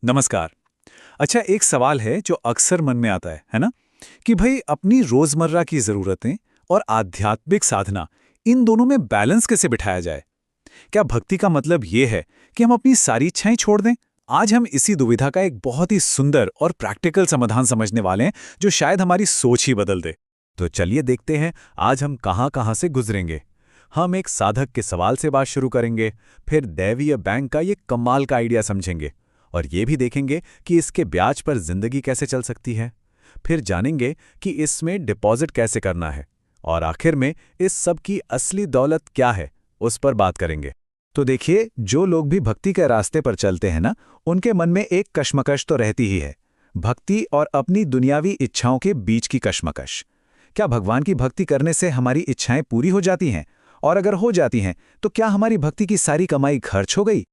नमस्कार। अच्छा, एक सवाल है जो अक्सर मन में आता है ना? कि भाई अपनी रोजमर्रा की जरूरतें और आध्यात्मिक साधना, इन दोनों में बैलेंस कैसे बिठाया जाए? क्या भक्ति का मतलब ये है कि हम अपनी सारी इच्छाएं छोड़ दें? आज हम इसी दुविधा का एक बहुत ही सुंदर और प्रैक्टिकल समाधान समझने वाले हैं, जो शायद हमारी सोच ही बदल दे। तो चलिए देखते हैं आज हम कहाँ कहाँ से गुजरेंगे। हम एक साधक के सवाल से बात शुरू करेंगे, फिर दैवीय बैंक का ये कमाल का आइडिया समझेंगे और ये भी देखेंगे कि इसके ब्याज पर जिंदगी कैसे चल सकती है। फिर जानेंगे कि इसमें डिपॉजिट कैसे करना है और आखिर में इस सब की असली दौलत क्या है, उस पर बात करेंगे। तो देखिए, जो लोग भी भक्ति के रास्ते पर चलते हैं ना, उनके मन में एक कश्मकश तो रहती ही है। भक्ति और अपनी दुनियावी इच्छाओं के बीच की कश्मकश। क्या भगवान की भक्ति करने से हमारी इच्छाएं पूरी हो जाती हैं? और अगर हो जाती हैं, तो क्या हमारी भक्ति की सारी कमाई खर्च हो गई?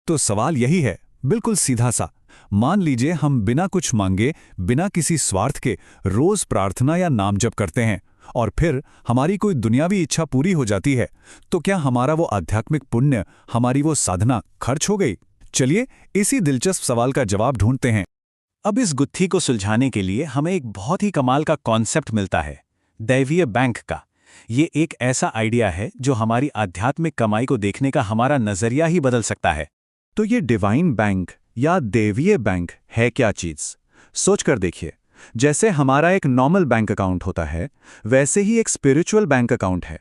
तो सवाल यही है, बिल्कुल सीधा सा। मान लीजिए हम बिना कुछ मांगे, बिना किसी स्वार्थ के रोज प्रार्थना या नाम जप करते हैं और फिर हमारी कोई दुनियावी इच्छा पूरी हो जाती है, तो क्या हमारा वो आध्यात्मिक पुण्य, हमारी वो साधना खर्च हो गई? चलिए इसी दिलचस्प सवाल का जवाब ढूंढते हैं। अब इस गुत्थी को सुलझाने के लिए हमें एक बहुत ही कमाल का कॉन्सेप्ट मिलता है, दैवीय बैंक का। ये एक ऐसा आइडिया है जो हमारी आध्यात्मिक कमाई को देखने का हमारा नजरिया ही बदल सकता है। तो ये डिवाइन बैंक या देवीय बैंक है क्या चीज? सोच कर देखिए। जैसे हमारा एक नॉर्मल बैंक अकाउंट होता है, वैसे ही एक स्पिरिचुअल बैंक अकाउंट है।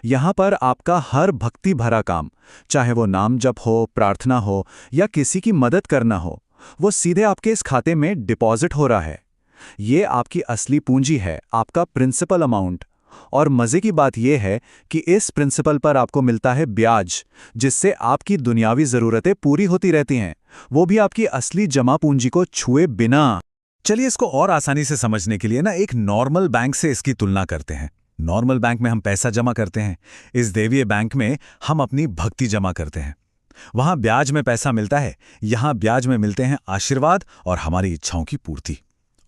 यहाँ पर आपका हर भक्ति भरा काम, चाहे वो नाम जप हो, प्रार्थना हो या किसी की मदद करना हो, वो सीधे आपके इस खाते में डिपॉजिट हो रहा है। ये आपकी असली पूंजी है, आपका प्रिंसिपल अमाउंट। और मजे की बात यह है कि इस प्रिंसिपल पर आपको मिलता है ब्याज, जिससे आपकी दुनियावी जरूरतें पूरी होती रहती हैं, वो भी आपकी असली जमा पूंजी को छुए बिना। चलिए इसको और आसानी से समझने के लिए ना एक नॉर्मल बैंक से इसकी तुलना करते हैं। नॉर्मल बैंक में हम पैसा जमा करते हैं, इस देवीय बैंक में हम अपनी भक्ति जमा करते हैं। वहां ब्याज में पैसा मिलता है, यहां ब्याज में मिलते हैं आशीर्वाद और हमारी इच्छाओं की पूर्ति।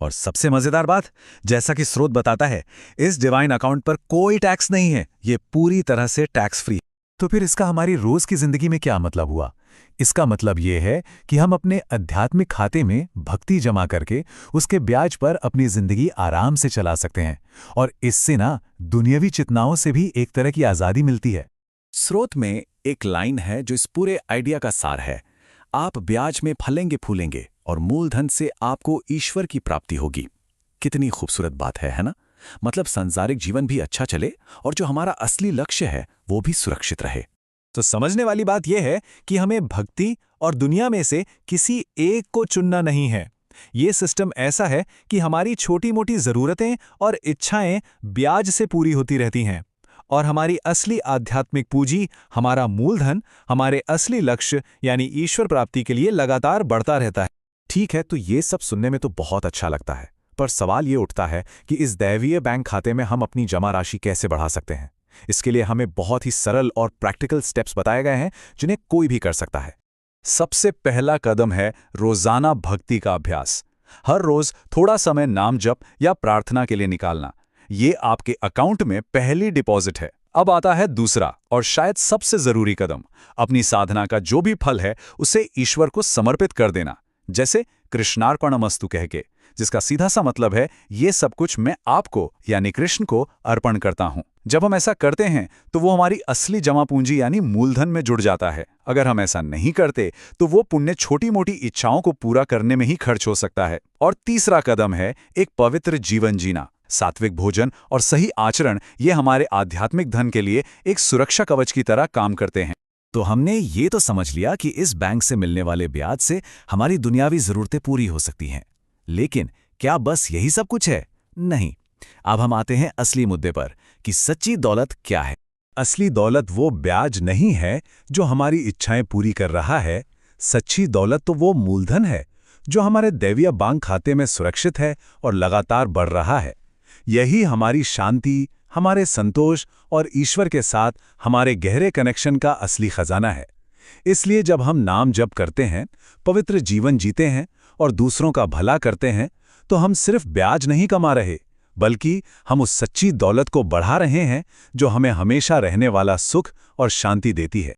और सबसे मजेदार बात, जैसा कि स्रोत बताता है, इस डिवाइन अकाउंट पर कोई टैक्स नहीं है, ये पूरी तरह से टैक्स फ्री। तो फिर इसका हमारी रोज की जिंदगी में क्या मतलब हुआ? इसका मतलब ये है कि हम अपने आध्यात्मिक खाते में भक्ति जमा करके उसके ब्याज पर अपनी जिंदगी आराम से चला सकते हैं और इससे ना दुनियावी चिंताओं से भी एक तरह की आजादी मिलती है। स्रोत में एक लाइन है जो इस पूरे आइडिया का सार है। आप ब्याज में फलेंगे फूलेंगे और मूलधन से आपको ईश्वर की प्राप्ति होगी। कितनी खूबसूरत बात है ना? मतलब सांसारिक जीवन भी अच्छा चले और जो हमारा असली लक्ष्य है वो भी सुरक्षित रहे। तो समझने वाली बात यह है कि हमें भक्ति और दुनिया में से किसी एक को चुनना नहीं है। ये सिस्टम ऐसा है कि हमारी छोटी मोटी जरूरतें और इच्छाएं ब्याज से पूरी होती रहती हैं और हमारी असली आध्यात्मिक पूंजी, हमारा मूलधन, हमारे असली लक्ष्य यानी ईश्वर प्राप्ति के लिए लगातार बढ़ता रहता है। ठीक है, तो ये सब सुनने में तो बहुत अच्छा लगता है, पर सवाल ये उठता है कि इस दैवीय बैंक खाते में हम अपनी जमा राशि कैसे बढ़ा सकते हैं? इसके लिए हमें बहुत ही सरल और प्रैक्टिकल स्टेप्स बताए गए हैं जिन्हें कोई भी कर सकता है। सबसे पहला कदम है रोजाना भक्ति का अभ्यास। हर रोज थोड़ा समय नाम जप या प्रार्थना के लिए निकालना। ये आपके अकाउंट में पहली डिपॉजिट है। अब आता है दूसरा और शायद सबसे जरूरी कदम, अपनी साधना का जो भी फल है उसे ईश्वर को समर्पित कर देना। जैसे कृष्णार्पणमस्तु कह के, जिसका सीधा सा मतलब है ये सब कुछ मैं आपको यानी कृष्ण को अर्पण करता हूं। जब हम ऐसा करते हैं तो वो हमारी असली जमा पूंजी यानी मूलधन में जुड़ जाता है। अगर हम ऐसा नहीं करते तो वो पुण्य छोटी मोटी इच्छाओं को पूरा करने में ही खर्च हो सकता है। और तीसरा कदम है एक पवित्र जीवन जीना। सात्विक भोजन और सही आचरण ये हमारे आध्यात्मिक धन के लिए एक सुरक्षा कवच की तरह काम करते हैं। तो हमने ये तो समझ लिया कि इस बैंक से मिलने वाले ब्याज से हमारी दुनियावी जरूरतें पूरी हो सकती हैं, लेकिन क्या बस यही सब कुछ है? नहीं। अब हम आते हैं असली मुद्दे पर कि सच्ची दौलत क्या है। असली दौलत वो ब्याज नहीं है जो हमारी इच्छाएं पूरी कर रहा है। सच्ची दौलत तो वो मूलधन है जो हमारे दैवीय बैंक खाते में सुरक्षित है और लगातार बढ़ रहा है। यही हमारी शांति, हमारे संतोष और ईश्वर के साथ हमारे गहरे कनेक्शन का असली खजाना है। इसलिए जब हम नाम जप करते हैं, पवित्र जीवन जीते हैं और दूसरों का भला करते हैं, तो हम सिर्फ ब्याज नहीं कमा रहे, बल्कि हम उस सच्ची दौलत को बढ़ा रहे हैं जो हमें हमेशा रहने वाला सुख और शांति देती है।